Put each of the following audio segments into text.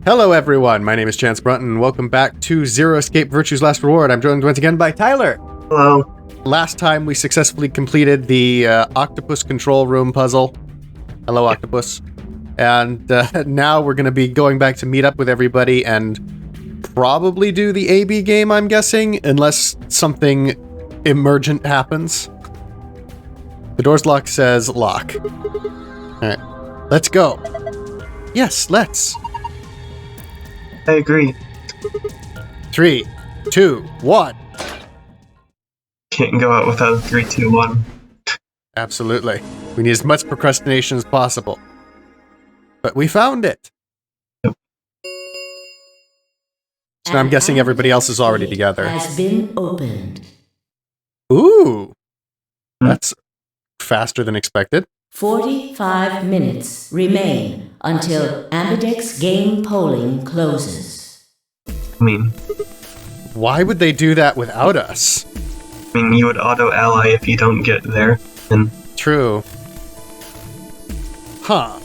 Hello everyone, my name is Chance Brunton, and welcome back to Zero Escape Virtue's Last Reward. I'm joined once again by Tyler. Hello. Last time we successfully completed the octopus control room puzzle. Hello, octopus. And now we're going to be going back to meet up with everybody and probably do the AB game, I'm guessing, unless something emergent happens. The door's locked says lock. Alright, let's go. Yes, let's. I agree. 3, 2, 1. Can't go out without a 3, 2, 1. Absolutely. We need as much procrastination as possible. But we found it. Yep. So I'm guessing everybody else is already together. Has been opened. Ooh. That's faster than expected. 45 minutes remain until Ambidex game polling closes. I mean, Why would they do that without us? you would auto-ally if you don't get there. And True. Huh.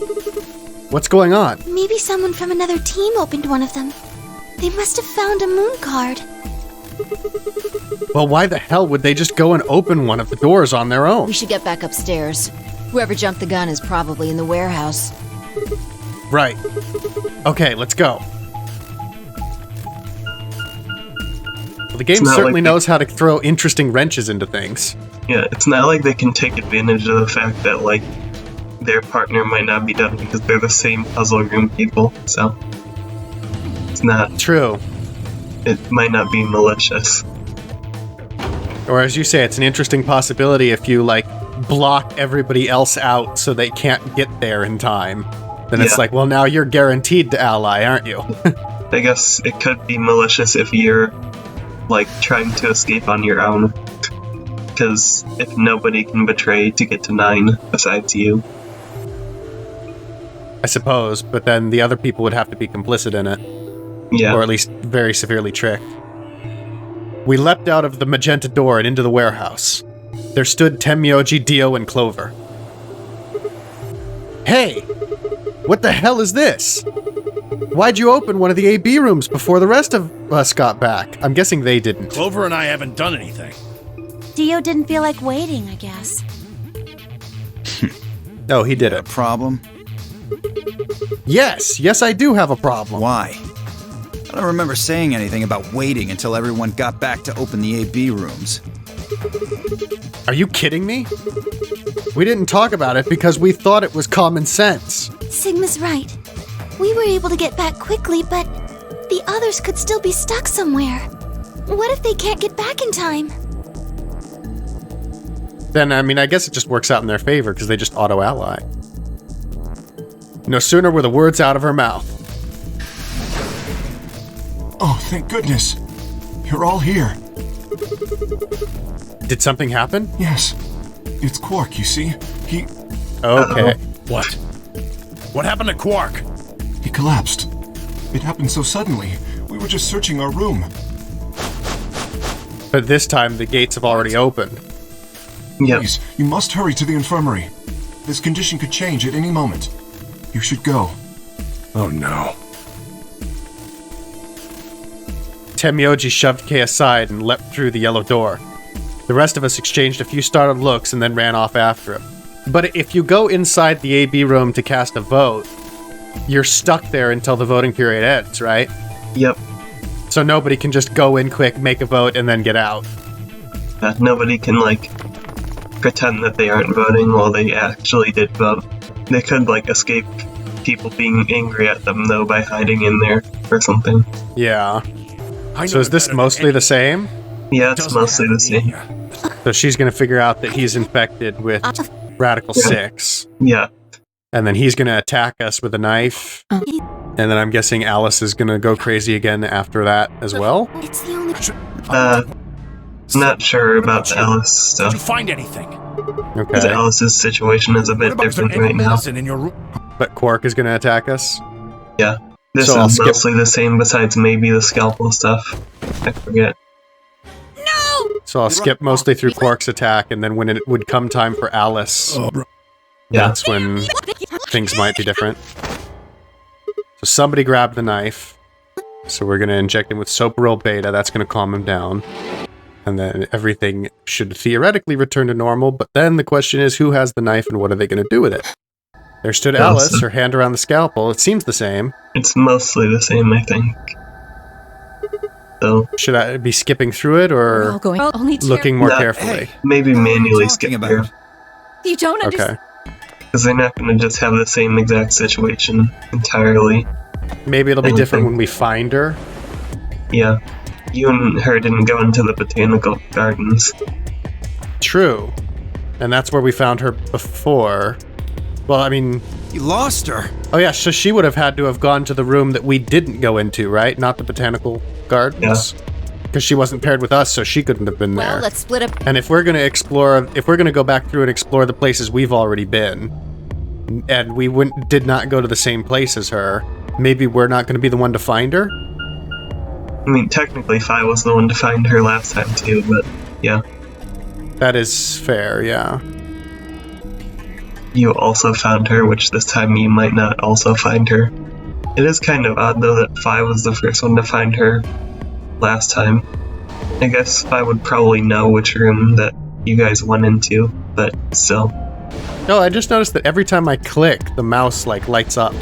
What's going on? Maybe someone from another team opened one of them. They must have found a moon card. Well, why the hell would they just go and open one of the doors on their own? We should get back upstairs. Whoever jumped the gun is probably in the warehouse. Right. Okay, let's go. Well, the game It's not certainly like knows how to throw interesting wrenches into things. yeah, it's not like they can take advantage of the fact that, like, their partner might not be done because they're the same puzzle room people, so it's not, True. it might not be malicious. Or as you say, it's an interesting possibility if you, like, block everybody else out so they can't get there in time. Then it's Yeah. like, well, now you're guaranteed to ally, aren't you? I guess it could be malicious if you're, like, trying to escape on your own. Because if nobody can betray to get to 9 besides you. I suppose, but then the other people would have to be complicit in it. Yeah. Or at least very severely tricked. We leapt out of the magenta door and into the warehouse. There stood Temyoji, Dio, and Clover. Hey! What the hell is this? Why'd you open one of the AB rooms before the rest of us got back? I'm guessing they didn't. Clover and I haven't done anything. Dio didn't feel like waiting, I guess. Oh, he did A it. problem? Yes, I do have a problem. Why? I don't remember saying anything about waiting until everyone got back to open the AB rooms. Are you kidding me? We didn't talk about it because we thought it was common sense. Sigma's right. We were able to get back quickly, but the others could still be stuck somewhere. What if they can't get back in time? Then, I mean, I guess it just works out in their favor because they just auto-ally. No sooner were the words out of her mouth. Oh, thank goodness. You're all here. Did something happen? Yes. It's Quark, you see? He Okay. What? What happened to Quark? collapsed. It happened so suddenly. We were just searching our room. But this time, the gates have already opened. Yep. Please, you must hurry to the infirmary. This condition could change at any moment. You should go. Oh no. Temyoji shoved Kei aside and leapt through the yellow door. The rest of us exchanged a few startled looks and then ran off after him. But if you go inside the AB room to cast a vote, you're stuck there until the voting period ends, right? Yep. So nobody can just go in quick, make a vote, and then get out. Nobody can, like, pretend that they aren't voting while they actually did vote. They could, like, escape people being angry at them, though, by hiding in there or something. Yeah. I So know is this better than mostly the same? Yeah, it's Doesn't mostly have the same. any- So she's going to figure out that he's infected with Radical 6. Yeah. And then he's going to attack us with a knife. And then I'm guessing Alice is going to go crazy again after that as well. It's the only... Not sure about the Alice Did you stuff. find anything? Because Okay. Alice's situation is a What bit about is there different any right now. medicine in your room? But Quark is going to attack us. Yeah. This So I'll is skip- mostly the same besides maybe the scalpel stuff. I forget. So I'll skip mostly through Quark's attack, and then when it would come time for Alice, Oh, bro. Yeah. that's when things might be different. So So somebody grabbed the knife. So we're going to inject him with Soparil Beta. That's going to calm him down. And then everything should theoretically return to normal. But then the question is, who has the knife and what are they going to do with it? There stood Alice, her hand around the scalpel. It seems the same. It's mostly the same, I think. So Should I be skipping through it or looking more carefully? maybe manually skip talking through. about? You don't understand. Okay. Because they're not going to just have the same exact situation entirely. Maybe it'll be different when we find her. Yeah. You and her didn't go into the botanical gardens. True. And that's where we found her before. Well, I mean... You lost her. Oh yeah, so she would have had to have gone to the room that we didn't go into, right? Not the botanical gardens? Because she wasn't paired with us, so she couldn't have been there. Well, let's split up. And if we're going to go back through and explore the places we've already been, and we did not go to the same place as her, maybe we're not going to be the one to find her? I mean, technically, Fi was the one to find her last time, too, but yeah. That is fair, yeah. You also found her, which this time you might not also find her. It is kind of odd, though, that Fi was the first one to find her last time. I guess Fi would probably know which room that you guys went into, but still. No, I just noticed that every time I click, the mouse, lights up.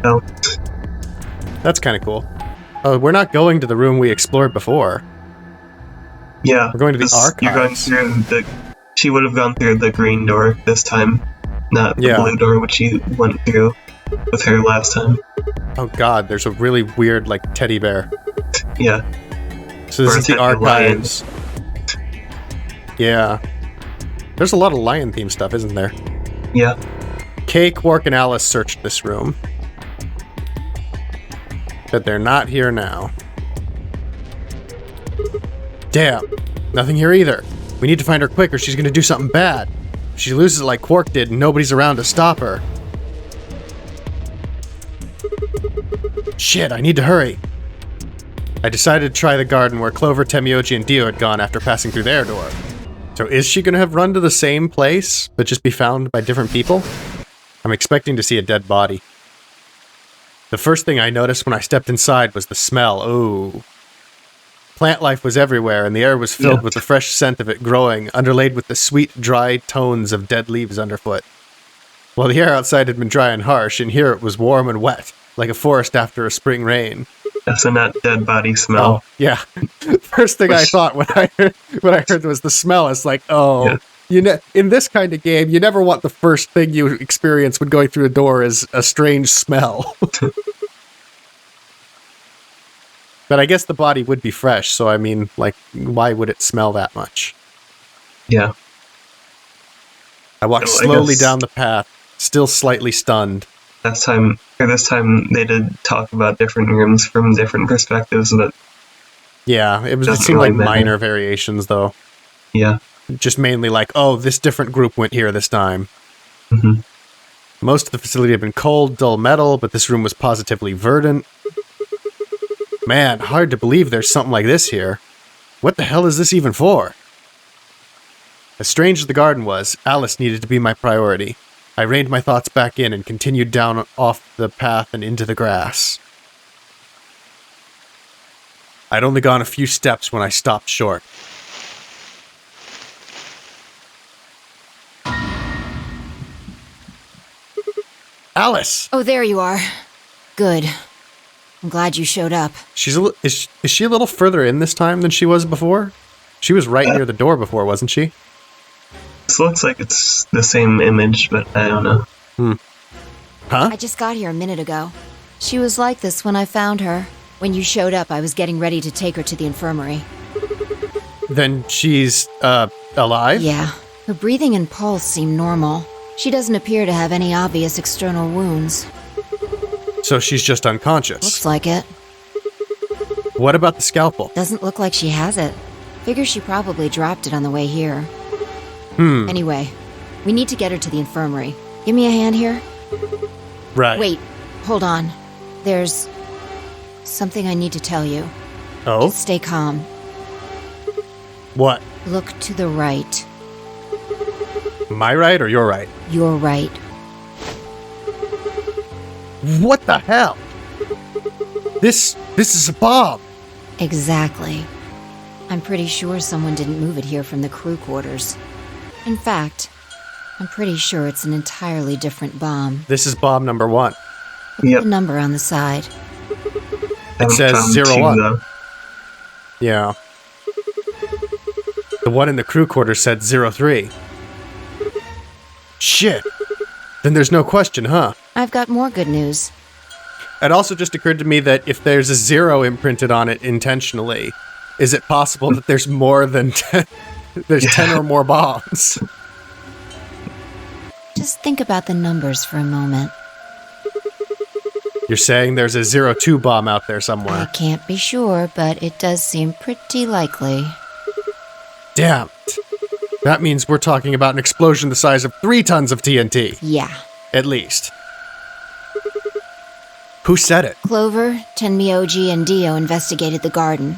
Oh. That's kind of cool. Oh, we're not going to the room we explored before. Yeah. We're going to the archives. You're going through she would have gone through the green door this time, not the blue door, which you went through with her last time. Oh god, there's a really weird, teddy bear. Yeah. So this is the archives. Yeah. There's a lot of lion-themed stuff, isn't there? Yeah. Kay, Quark, and Alice searched this room. But they're not here now. Damn. Nothing here either. We need to find her quick or she's gonna do something bad. If she loses it like Quark did and nobody's around to stop her. Shit, I need to hurry. I decided to try the garden where Clover, Temioji, and Dio had gone after passing through their door. So is she gonna have run to the same place, but just be found by different people? I'm expecting to see a dead body. The first thing I noticed when I stepped inside was the smell. Ooh. Plant life was everywhere, and the air was filled with the fresh scent of it growing, underlaid with the sweet, dry tones of dead leaves underfoot. Well, the air outside had been dry and harsh, and here it was warm and wet, like a forest after a spring rain. That's a not dead body smell. Oh, yeah. First thing I thought when I heard was the smell. It's like, in this kind of game, you never want the first thing you experience when going through a door is a strange smell. But I guess the body would be fresh, so I mean, why would it smell that much? Yeah. I walked slowly down the path, still slightly stunned. This time they did talk about different rooms from different perspectives, but... Yeah, it seemed like minor variations, though. Yeah. Just mainly this different group went here this time. Mm-hmm. Most of the facility had been cold, dull metal, but this room was positively verdant. Man, hard to believe there's something like this here. What the hell is this even for? As strange as the garden was, Alice needed to be my priority. I reined my thoughts back in and continued down off the path and into the grass. I'd only gone a few steps when I stopped short. Alice! Oh, there you are. Good. I'm glad you showed up. Is she a little further in this time than she was before? She was right near the door before, wasn't she? This looks like it's the same image, but I don't know. Huh? I just got here a minute ago. She was like this when I found her. When you showed up, I was getting ready to take her to the infirmary. Then she's, alive? Yeah. Her breathing and pulse seem normal. She doesn't appear to have any obvious external wounds. So she's just unconscious? Looks like it. What about the scalpel? Doesn't look like she has it. Figure she probably dropped it on the way here. Anyway, we need to get her to the infirmary. Give me a hand here. Right. Wait, hold on. There's something I need to tell you. Oh? Just stay calm. What? Look to the right. My right or your right? Your right. What the hell? This is a bomb. Exactly. I'm pretty sure someone didn't move it here from the crew quarters. In fact, I'm pretty sure it's an entirely different bomb. This is bomb number 1. Yep. The number on the side. It says Found 01. two, though. Yeah. The one in the crew quarters said 03. Shit. Then there's no question, huh? I've got more good news. It also just occurred to me that if there's a 0 imprinted on it intentionally, is it possible that there's more than 10? There's 10 or more bombs. Just think about the numbers for a moment. You're saying there's a 02 bomb out there I somewhere. can't be sure, but it does seem pretty likely. Damn it. That means we're talking about an explosion the size of 3 tons of TNT. Yeah. At least. Who said it? Clover, Tenmyoji, and Dio investigated the garden.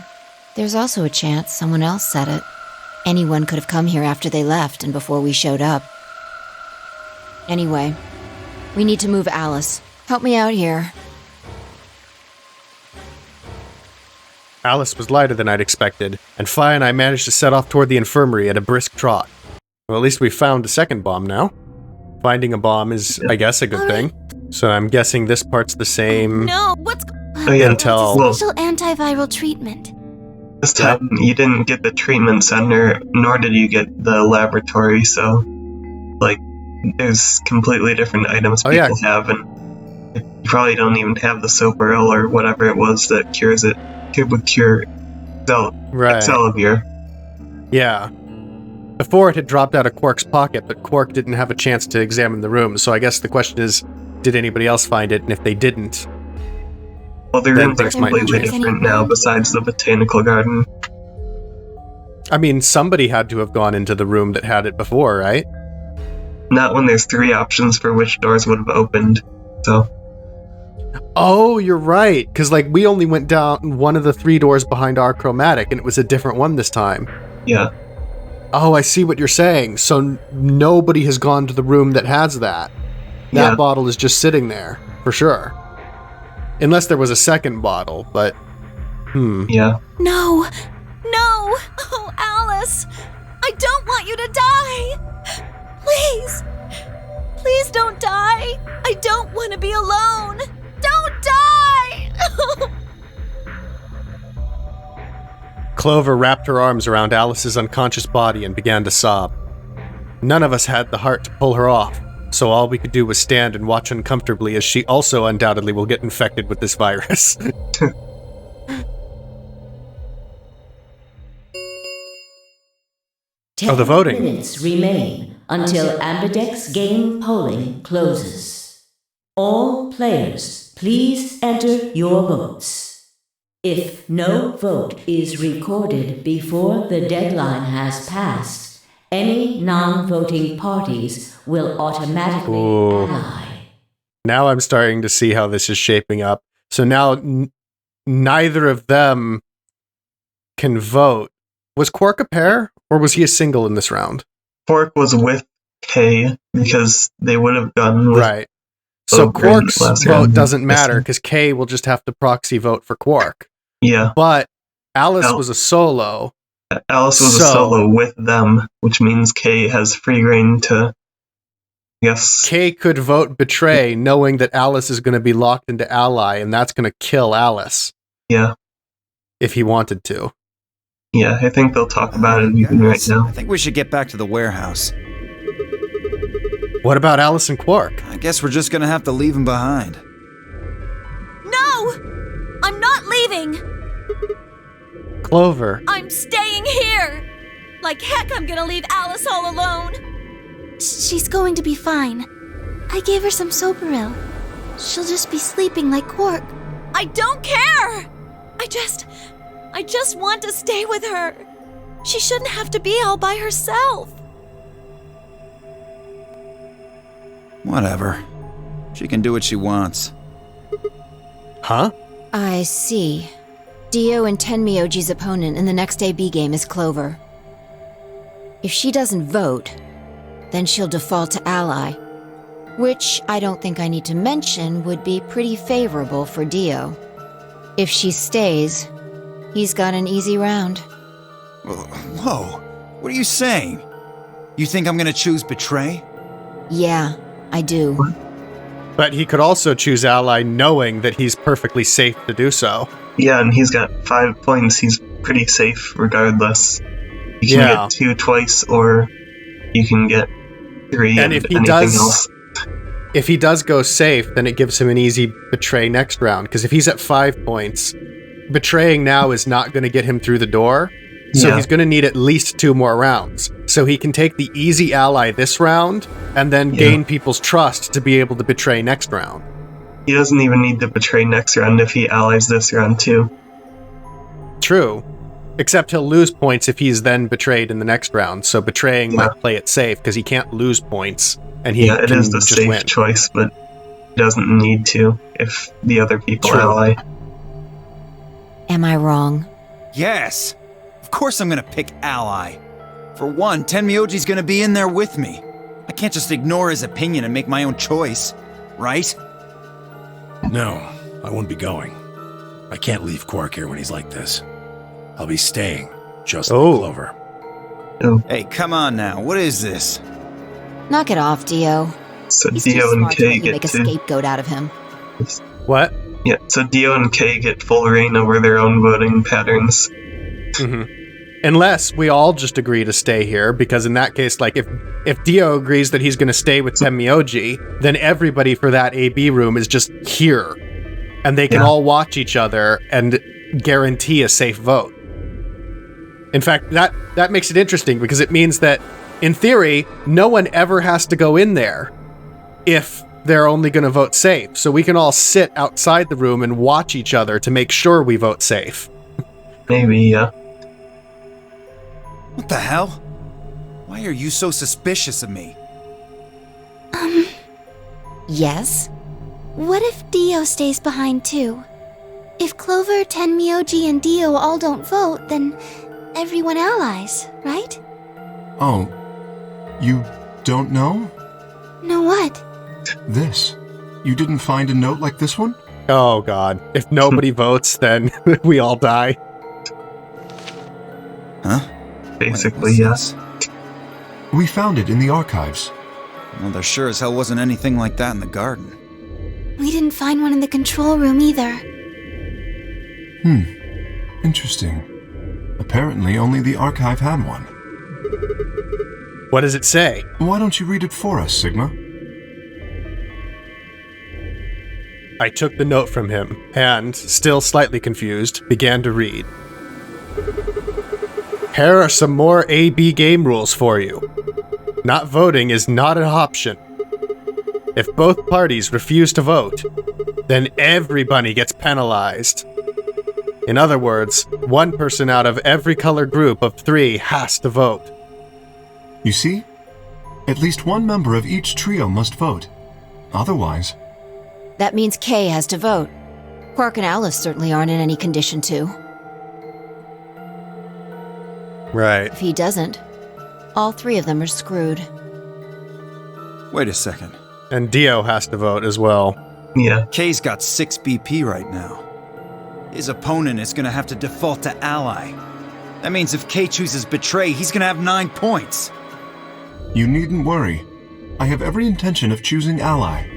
There's also a chance someone else said it. Anyone could have come here after they left and before we showed up. Anyway, we need to move Alice. Help me out here. Alice was lighter than I'd expected, and Fi and I managed to set off toward the infirmary at a brisk trot. Well, at least we found a second bomb now. Finding a bomb is, I guess, a good thing. So I'm guessing this part's the same. No, what's... Oh, yeah. Until- Well, Special antiviral treatment. this time you didn't get the treatment center, nor did you get the laboratory, so, like, there's completely different items people have, and you probably don't even have the Soparil or whatever it was that cures it. It would cure Excalibur. Yeah. Before it had dropped out of Quark's pocket, but Quark didn't have a chance to examine the room, so I guess the question is, did anybody else find it? And if they didn't... Well, the then rooms are things might completely change. different now, besides the botanical garden. I mean, somebody had to have gone into the room that had it before, right? Not when there's 3 options for which doors would have opened, so... Oh, you're right, because, like, we only went down one of the 3 doors behind our chromatic, and it was a different one this time. Yeah. Oh, I see what you're saying. So nobody has gone to the room that has that. That bottle is just sitting there, for sure. Unless there was a second bottle, but... Yeah. No! No! Oh, Alice! I don't want you to die! Please! Please don't die! I don't want to be alone! Don't die! Clover wrapped her arms around Alice's unconscious body and began to sob. None of us had the heart to pull her off, so all we could do was stand and watch uncomfortably as she also undoubtedly will get infected with this virus. The voting. 10 minutes remain until Ambidex game polling closes. All players, please enter your votes. If no vote is recorded before the deadline has passed, any non-voting parties will automatically ally. Now I'm starting to see how this is shaping up. So now neither of them can vote. Was Quark a pair, or was he a single in this round? Quark was with K, because they would have gone with... Right. So Ogre in Quark's the last vote round. doesn't matter, because K will just have to proxy vote for Quark. Yeah. But Alice was a solo. Alice was a solo with them, which means K has free reign to... Yes. K could vote betray, knowing that Alice is going to be locked into ally, and that's going to kill Alice. Yeah. If he wanted to. Yeah, I think they'll talk about it even right now. I think we should get back to the warehouse. What about Alice and Quark? I guess we're just gonna have to leave him behind. No! I'm not leaving! Clover. I'm staying here! Like heck, I'm gonna leave Alice all alone! She's going to be fine. I gave her some Soparil. She'll just be sleeping like Quark. I don't care! I just want to stay with her. She shouldn't have to be all by herself. Whatever. She can do what she wants. Huh? I see. Dio and Tenmyoji's opponent in the next AB game is Clover. If she doesn't vote, then she'll default to ally. Which I don't think I need to mention would be pretty favorable for Dio. If she stays, he's got an easy round. Whoa, what are you saying? You think I'm gonna choose Betray? Yeah, I do. But he could also choose Ally knowing that he's perfectly safe to do so. Yeah, and he's got 5 points. He's pretty safe regardless. You can Yeah. get 2 twice, or you can get 3 And and if he anything does- else. If he does go safe, then it gives him an easy betray next round. Because if he's at 5 points, betraying now is not going to get him through the door. So Yeah. he's going to need at least 2 more rounds. So he can take the easy ally this round, and then gain people's trust to be able to betray next round. He doesn't even need to betray next round if he allies this round too. True. Except he'll lose points if he's then betrayed in the next round. So betraying might play it safe, because he can't lose points. And he Yeah, it can is the just safe win. choice, but he doesn't need to if the other people True. ally. Am I wrong? Yes! Of course I'm gonna pick Ally. For one, Tenmyoji's gonna be in there with me. I can't just ignore his opinion and make my own choice, right? No, I won't be going. I can't leave Quark here when he's like this. I'll be staying, just like Clover. Hey, come on now, what is this? Knock it off, Dio. So He's too Dio and smart to Kay let you get make a to scapegoat out of him. What? Yeah, so Dio and Kay get full reign over their own voting patterns. Unless we all just agree to stay here, because in that case, like, if Dio agrees that he's going to stay with Tenmyoji, then everybody for that AB room is just here. And they can all watch each other and guarantee a safe vote. In fact, that makes it interesting, because it means that, in theory, no one ever has to go in there if they're only going to vote safe. So we can all sit outside the room and watch each other to make sure we vote safe. Maybe, yeah. What the hell? Why are you so suspicious of me? Yes? What if Dio stays behind too? If Clover, Tenmyoji, and Dio all don't vote, then everyone allies, right? Oh, you don't know? Know what? This. You didn't find a note like this one? Oh god. If nobody votes, then we all die. Huh? Basically, Wait, yes. what's this? We found it in the archives. Well, there sure as hell wasn't anything like that in the garden. We didn't find one in the control room either. Interesting. Apparently only the archive had one. What does it say? Why don't you read it for us, Sigma? I took the note from him and, still slightly confused, began to read. Here are some more AB game rules for you. Not voting is not an option. If both parties refuse to vote, then everybody gets penalized. In other words, one person out of every color group of 3 has to vote. You see? At least one member of each trio must vote. Otherwise... That means Kay has to vote. Quark and Alice certainly aren't in any condition to. Right. If he doesn't, all 3 of them are screwed. Wait a second. And Dio has to vote as well. Yeah. Kay's got 6 BP right now. His opponent is gonna have to default to Ally. That means if Kay chooses Betray, he's gonna have 9 points. You needn't worry. I have every intention of choosing Ally.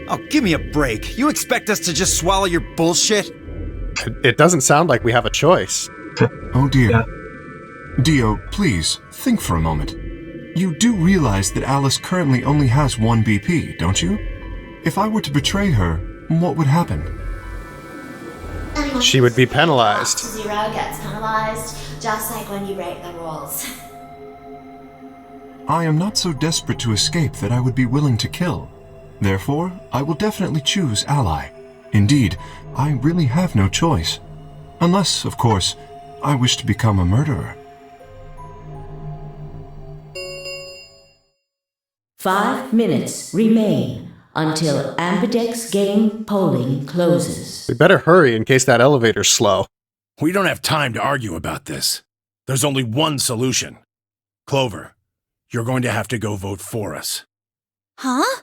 Oh, give me a break. You expect us to just swallow your bullshit? It doesn't sound like we have a choice. Oh dear. Yeah. Dio, please, think for a moment. You do realize that Alice currently only has 1 BP, don't you? If I were to betray her, what would happen? She would be penalized. To 0 gets penalized, just like when you break the rules. I am not so desperate to escape that I would be willing to kill. Therefore, I will definitely choose Ally. Indeed, I really have no choice. Unless, of course, I wish to become a murderer. 5 minutes remain until Ambidex game polling closes. We better hurry in case that elevator's slow. We don't have time to argue about this. There's only one solution. Clover, you're going to have to go vote for us. Huh?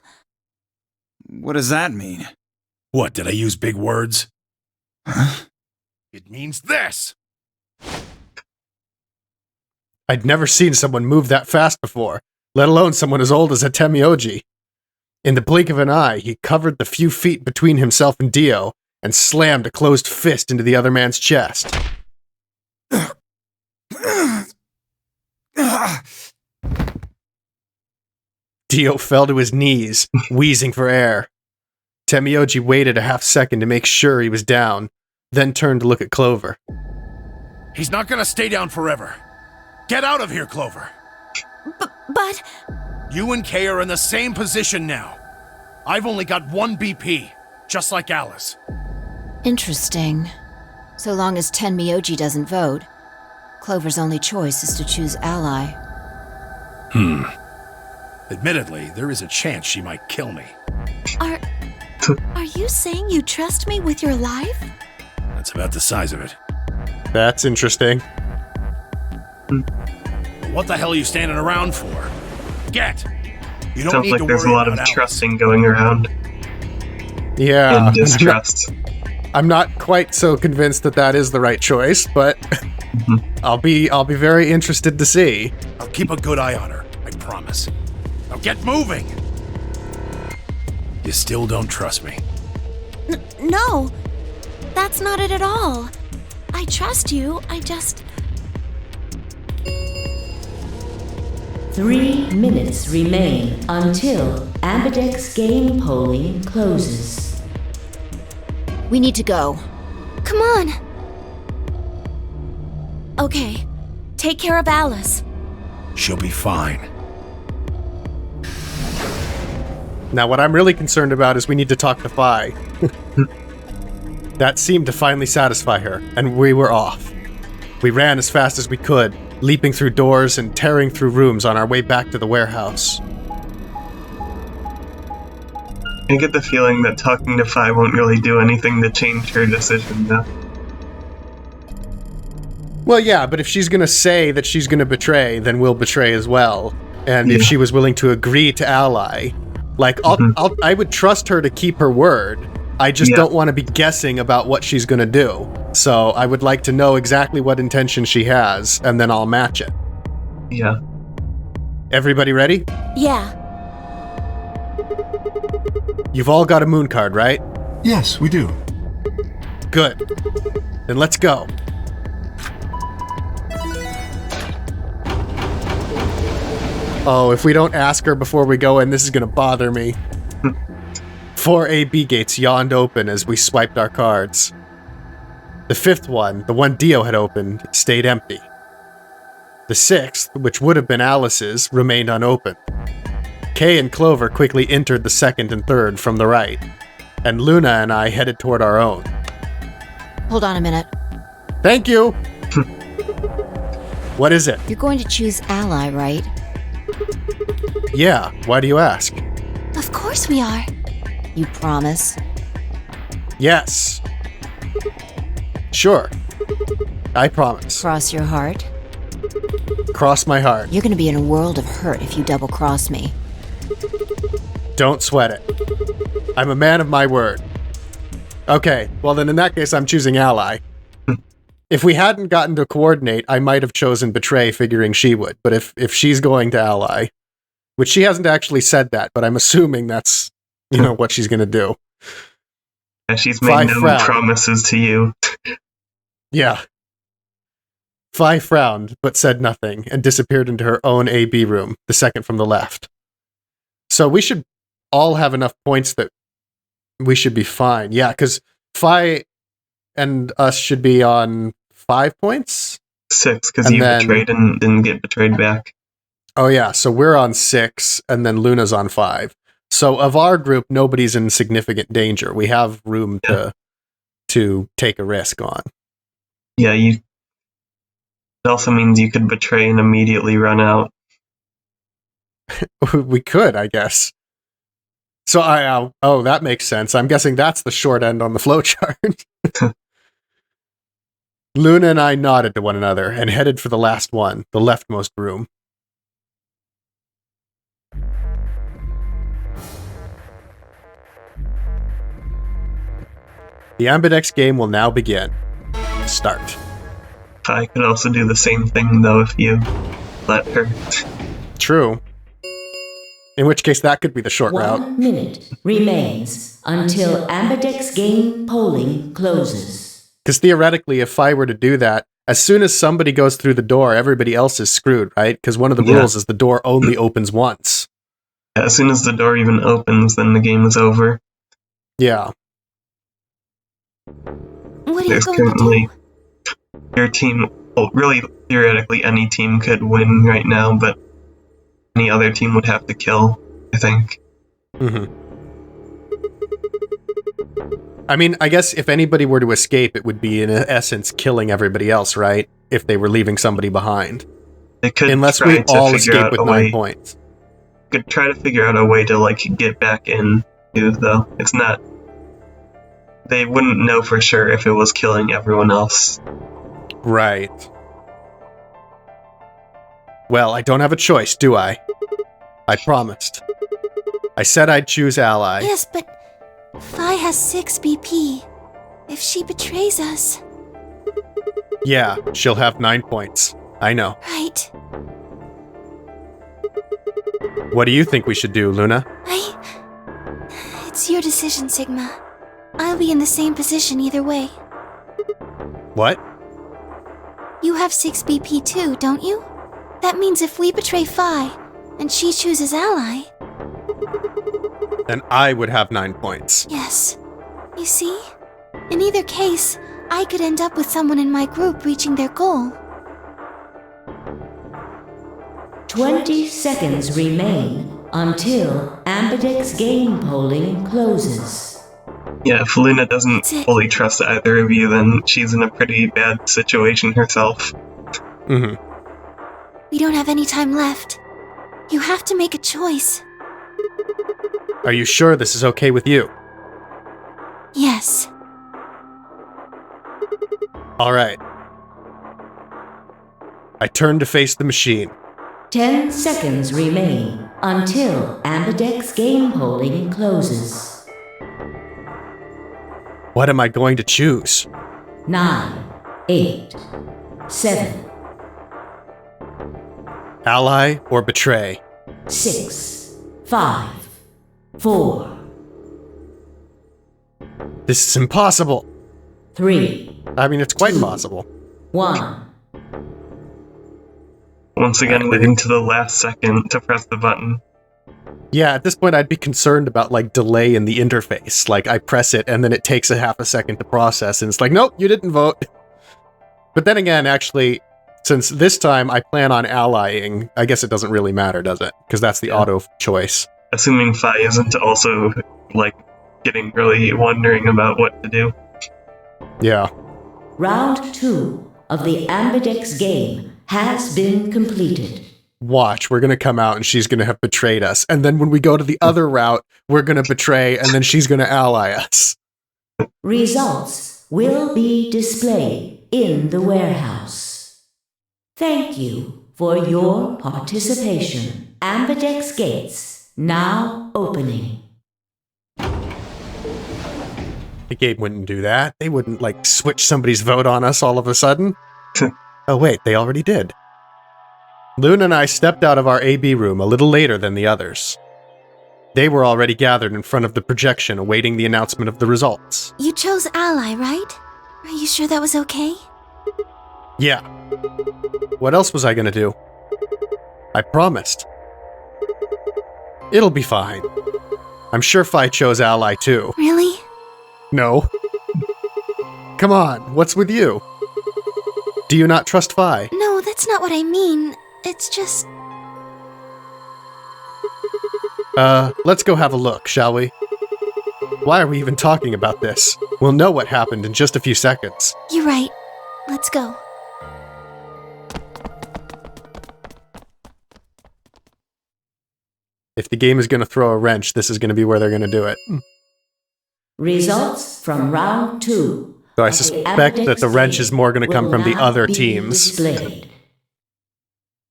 What does that mean? What, did I use big words? Huh? It means this! I'd never seen someone move that fast before, let alone someone as old as a Temioji. In the blink of an eye, he covered the few feet between himself and Dio and slammed a closed fist into the other man's chest. Dio fell to his knees, wheezing for air. Temioji waited a half-second to make sure he was down, then turned to look at Clover. He's not gonna stay down forever. Get out of here, Clover. But... You and Kay are in the same position now. I've only got 1 BP, just like Alice. Interesting. So long as Tenmyoji doesn't vote, Clover's only choice is to choose ally. Admittedly, there is a chance she might kill me. Are you saying you trust me with your life? That's about the size of it. That's interesting. What the hell are you standing around for? Get! You don't Sounds need like to there's a worry lot of about Alice. trusting going around. Yeah. And distrust. I'm not quite so convinced that that is the right choice, but I'll be very interested to see. I'll keep a good eye on her, I promise. Now get moving! You still don't trust me. No, that's not it at all. I trust you, I just... 3 minutes remain until Ambidex game polling closes. We need to go. Come on. Okay, take care of Alice. She'll be fine. Now, what I'm really concerned about is we need to talk to Phi. That seemed to finally satisfy her, and we were off. We ran as fast as we could, leaping through doors and tearing through rooms on our way back to the warehouse. I get the feeling that talking to Phi won't really do anything to change her decision, though. Well, yeah, but if she's gonna say that she's gonna betray, then we'll betray as well. And if she was willing to agree to ally, like, I would trust her to keep her word. I just don't want to be guessing about what she's gonna do. So I would like to know exactly what intention she has, and then I'll match it. Yeah. Everybody ready? Yeah. You've all got a moon card, right? Yes, we do. Good. Then let's go. Oh, if we don't ask her before we go in, this is gonna bother me. 4 AB gates yawned open as we swiped our cards. The 5th one, the one Dio had opened, stayed empty. The 6th, which would have been Alice's, remained unopened. Kay and Clover quickly entered the 2nd and 3rd from the right, and Luna and I headed toward our own. Hold on a minute. Thank you! What is it? You're going to choose ally, right? Yeah, why do you ask? Of course we are. You promise? Yes. Sure. I promise. Cross your heart? Cross my heart. You're gonna be in a world of hurt if you double-cross me. Don't sweat it. I'm a man of my word. Okay, well then in that case I'm choosing ally. If we hadn't gotten to coordinate, I might have chosen betray, figuring she would. But if she's going to ally, which she hasn't actually said that, but I'm assuming that's, you know, what she's gonna do. Yeah, she's made no promises to you. Yeah. Phi frowned, but said nothing, and disappeared into her own AB room, the second from the left. So we should all have enough points that we should be fine. Yeah, because Phi and us should be on 5 points? 6, because you betrayed and didn't get betrayed back. Oh yeah, so we're on 6, and then Luna's on 5. So of our group, nobody's in significant danger. We have room to take a risk on. Yeah, it also means you could betray and immediately run out. We could, I guess. So oh, that makes sense. I'm guessing that's the short end on the flowchart. Luna and I nodded to one another and headed for the last one, the leftmost room. The Ambidex game will now begin. Start. I could also do the same thing, though, if you let her. True. In which case, that could be the short route. 1 minute remains until Ambidex game polling closes. Because theoretically, if I were to do that, as soon as somebody goes through the door, everybody else is screwed, right? Because one of the rules is the door only opens once. As soon as the door even opens, then the game is over. Yeah. What are you There's going to currently do? your team. Well, really, theoretically, any team could win right now, but any other team would have to kill, I think. Mm-hmm. I mean, I guess if anybody were to escape, it would be, in essence, killing everybody else, right? If they were leaving somebody behind. They could Unless try we to all figure escape out with a 9 way. points. Could try to figure out a way to like get back in, too, though. It's not. They wouldn't know for sure if it was killing everyone else. Right. Well, I don't have a choice, do I? I promised. I said I'd choose Ally. Yes, but Phi has 6 BP. If she betrays us... Yeah, she'll have 9 points. I know. Right. What do you think we should do, Luna? It's your decision, Sigma. I'll be in the same position either way. What? You have 6 BP too, don't you? That means if we betray Phi, and she chooses Ally... Then I would have 9 points. Yes. You see? In either case, I could end up with someone in my group reaching their goal. 20 seconds remain until Ambidex game polling closes. Yeah, if Luna doesn't That's it. fully trust either of you, then she's in a pretty bad situation herself. Mm-hmm. We don't have any time left. You have to make a choice. Are you sure this is okay with you? Yes. Alright. I turn to face the machine. 10 seconds remain until Ambidex game polling closes. What am I going to choose? 9, 8, 7, Ally or betray? 6, 5, 4, This is impossible. 3, I mean, it's quite possible. 1. Once again, waiting to the last second to press the button. Yeah, at this point I'd be concerned about, like, delay in the interface. Like, I press it, and then it takes a half a second to process, and it's like, nope, you didn't vote. But then again, actually, since this time I plan on allying, I guess it doesn't really matter, does it? Because that's the auto choice. Assuming Phi isn't also, like, getting really wondering about what to do. Yeah. Round 2 of the Ambidex game has been completed. Watch, we're gonna come out and she's gonna have betrayed us. And then when we go to the other route, we're gonna betray, and then she's gonna ally us. Results will be displayed in the warehouse. Thank you for your participation. Ambidex gates now opening. The game wouldn't do that. They wouldn't, like, switch somebody's vote on us all of a sudden. Oh wait, they already did. Luna and I stepped out of our AB room a little later than the others. They were already gathered in front of the projection awaiting the announcement of the results. You chose Ally, right? Are you sure that was okay? Yeah. What else was I gonna do? I promised. It'll be fine. I'm sure Phi chose Ally too. Really? No. Come on, what's with you? Do you not trust Phi? No, that's not what I mean. It's just... Let's go have a look, shall we? Why are we even talking about this? We'll know what happened in just a few seconds. You're right. Let's go. If the game is going to throw a wrench, this is going to be where they're going to do it. Results from round 2. So I suspect that the wrench is more going to come from the other teams. Displayed.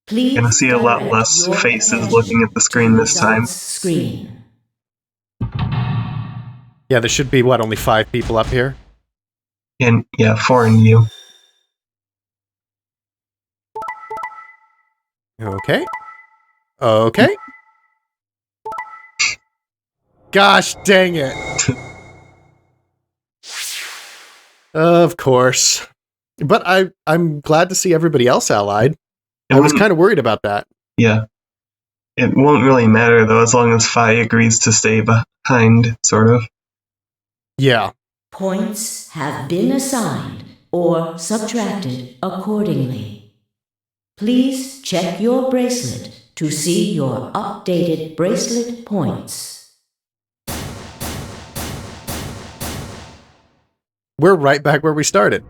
You're gonna see a lot less faces looking at the screen this time. Screen. Yeah, there should be, what, only 5 people up here? And yeah, foreign you. Okay. Okay. Gosh dang it. Of course. But I'm glad to see everybody else allied. I was kind of worried about that. Yeah. It won't really matter, though, as long as Phi agrees to stay behind, sort of. Yeah. Points have been assigned or subtracted accordingly. Please check your bracelet to see your updated bracelet points. We're right back where we started.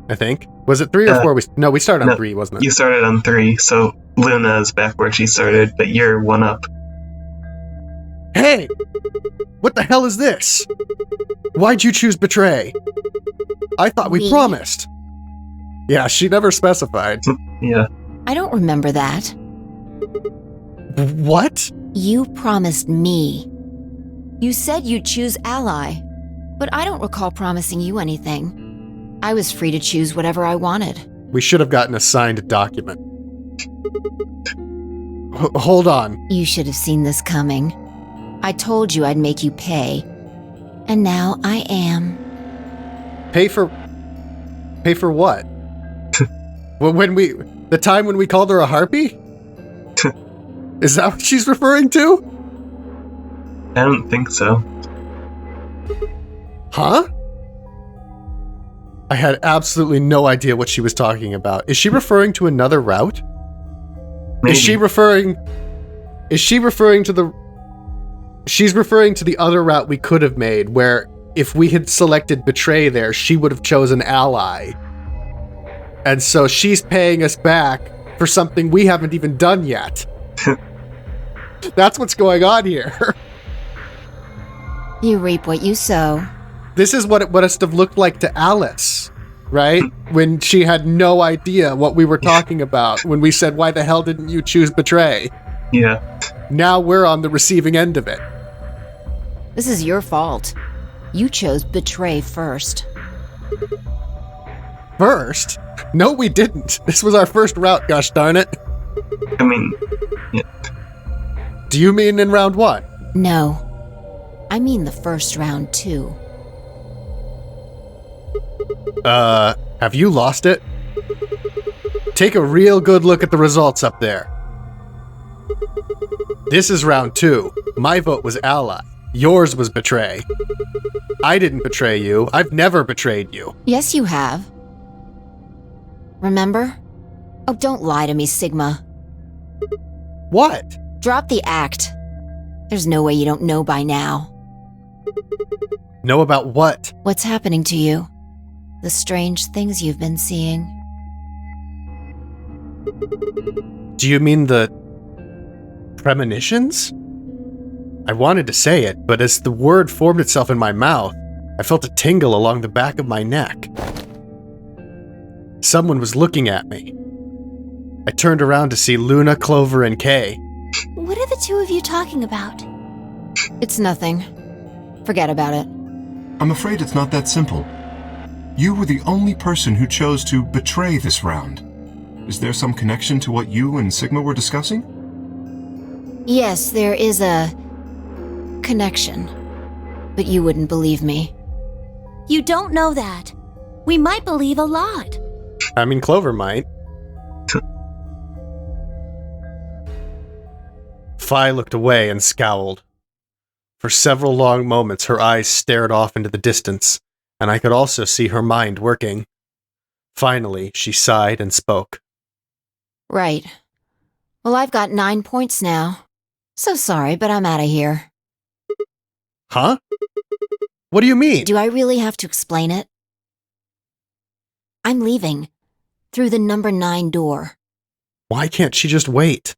I think. Was it 3 or 4? No, we started on 3, wasn't it? You started on 3, so Luna is back where she started, but you're 1 up. Hey! What the hell is this? Why'd you choose betray? I thought we promised. Yeah, she never specified. Yeah. I don't remember that. What? You promised me. You said you'd choose ally, but I don't recall promising you anything. I was free to choose whatever I wanted. We should have gotten a signed document. Hold on. You should have seen this coming. I told you I'd make you pay. And now I am. Pay for what? The time when we called her a harpy? Is that what she's referring to? I don't think so. Huh? I had absolutely no idea what she was talking about. Is she referring to another route? Maybe. She's referring to the other route we could have made, where if we had selected betray there, she would have chosen ally. And so she's paying us back for something we haven't even done yet. That's what's going on here. You reap what you sow. This is what it must have looked like to Alice, right? When she had no idea what we were talking about, when we said, why the hell didn't you choose betray? Yeah. Now we're on the receiving end of it. This is your fault. You chose betray first. First? No, we didn't. This was our first route, gosh darn it. I mean, yeah. Do you mean in round 1? No. I mean the first round, too. Have you lost it? Take a real good look at the results up there. This is round 2. My vote was ally. Yours was betray. I didn't betray you. I've never betrayed you. Yes, you have. Remember? Oh, don't lie to me, Sigma. What? Drop the act. There's no way you don't know by now. Know about what? What's happening to you? The strange things you've been seeing. Do you mean the premonitions? I wanted to say it, but as the word formed itself in my mouth, I felt a tingle along the back of my neck. Someone was looking at me. I turned around to see Luna, Clover, and Kay. What are the two of you talking about? It's nothing. Forget about it. I'm afraid it's not that simple. You were the only person who chose to betray this round. Is there some connection to what you and Sigma were discussing? Yes, there is a connection. But you wouldn't believe me. You don't know that. We might believe a lot. I mean, Clover might. Phi looked away and scowled. For several long moments, her eyes stared off into the distance, and I could also see her mind working. Finally, she sighed and spoke. Right. Well, I've got 9 points now. So sorry, but I'm out of here. Huh? What do you mean? Do I really have to explain it? I'm leaving. Through the number 9 door. Why can't she just wait?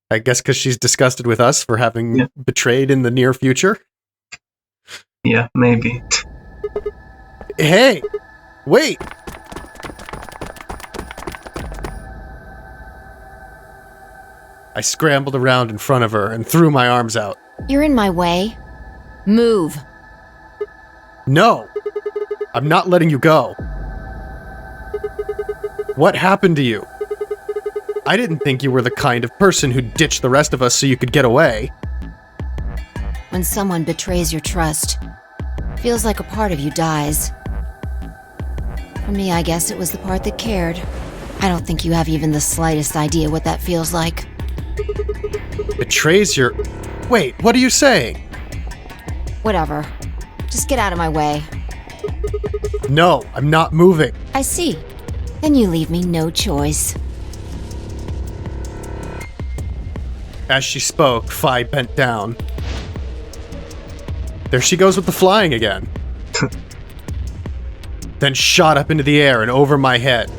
I guess because she's disgusted with us for having betrayed in the near future? Yeah, maybe. Hey! Wait! I scrambled around in front of her and threw my arms out. You're in my way. Move. No! I'm not letting you go. What happened to you? I didn't think you were the kind of person who'd ditch the rest of us so you could get away. When someone betrays your trust, feels like a part of you dies. For me, I guess it was the part that cared. I don't think you have even the slightest idea what that feels like. Betrays your... Wait, what are you saying? Whatever. Just get out of my way. No, I'm not moving. I see. Then you leave me no choice. As she spoke, Phi bent down. There she goes with the flying again. Then shot up into the air and over my head.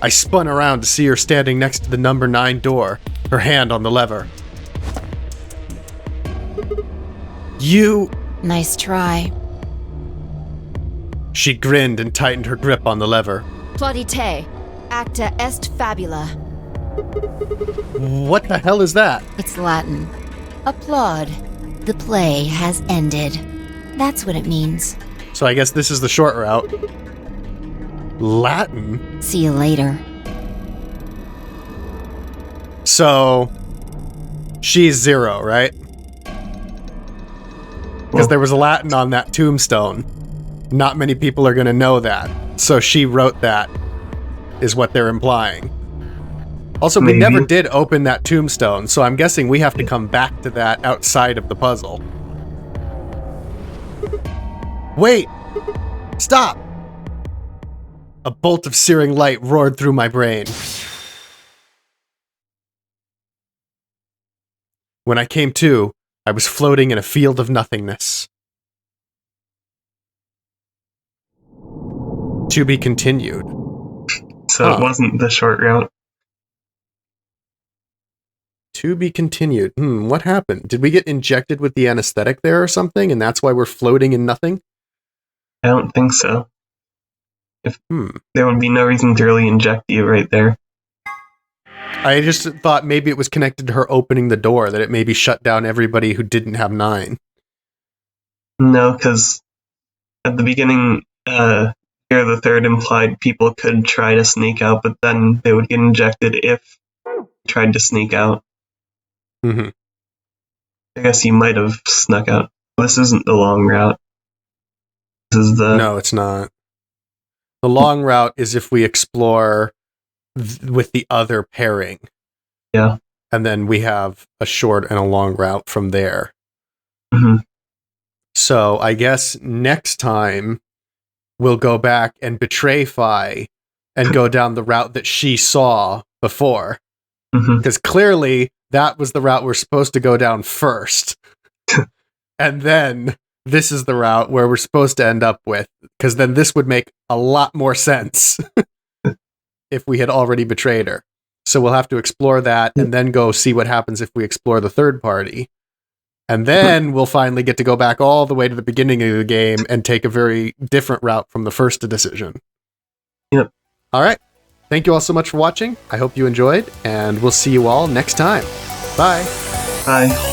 I spun around to see her standing next to the number 9 door, her hand on the lever. You... Nice try. She grinned and tightened her grip on the lever. Plaudite, acta est fabula. What the hell is that? It's Latin. Applaud. The play has ended. That's what it means. So I guess this is the short route. Latin? See you later. So... she's 0, right? Because there was Latin on that tombstone. Not many people are going to know that. So she wrote that, is what they're implying. Also, we never did open that tombstone, so I'm guessing we have to come back to that outside of the puzzle. Wait! Stop! A bolt of searing light roared through my brain. When I came to, I was floating in a field of nothingness. To be continued. So it wasn't the short route. To be continued. What happened? Did we get injected with the anesthetic there or something, and that's why we're floating in nothing? I don't think so. There would be no reason to really inject you right there. I just thought maybe it was connected to her opening the door, that it maybe shut down everybody who didn't have 9. No, because at the beginning, here the third implied people could try to sneak out, but then they would get injected if they tried to sneak out. Mm-hmm. I guess you might have snuck out. This isn't the long route. This is the... No, it's not. The long route is if we explore with the other pairing. Yeah. And then we have a short and a long route from there. Mm-hmm. So I guess next time we'll go back and betray Phi and go down the route that she saw before. Because clearly that was the route we're supposed to go down first. And then this is the route where we're supposed to end up with, because then this would make a lot more sense if we had already betrayed her. So we'll have to explore that and then go see what happens if we explore the third party. And then we'll finally get to go back all the way to the beginning of the game and take a very different route from the first decision. Yep. All right. Thank you all so much for watching. I hope you enjoyed, and we'll see you all next time. Bye. Bye.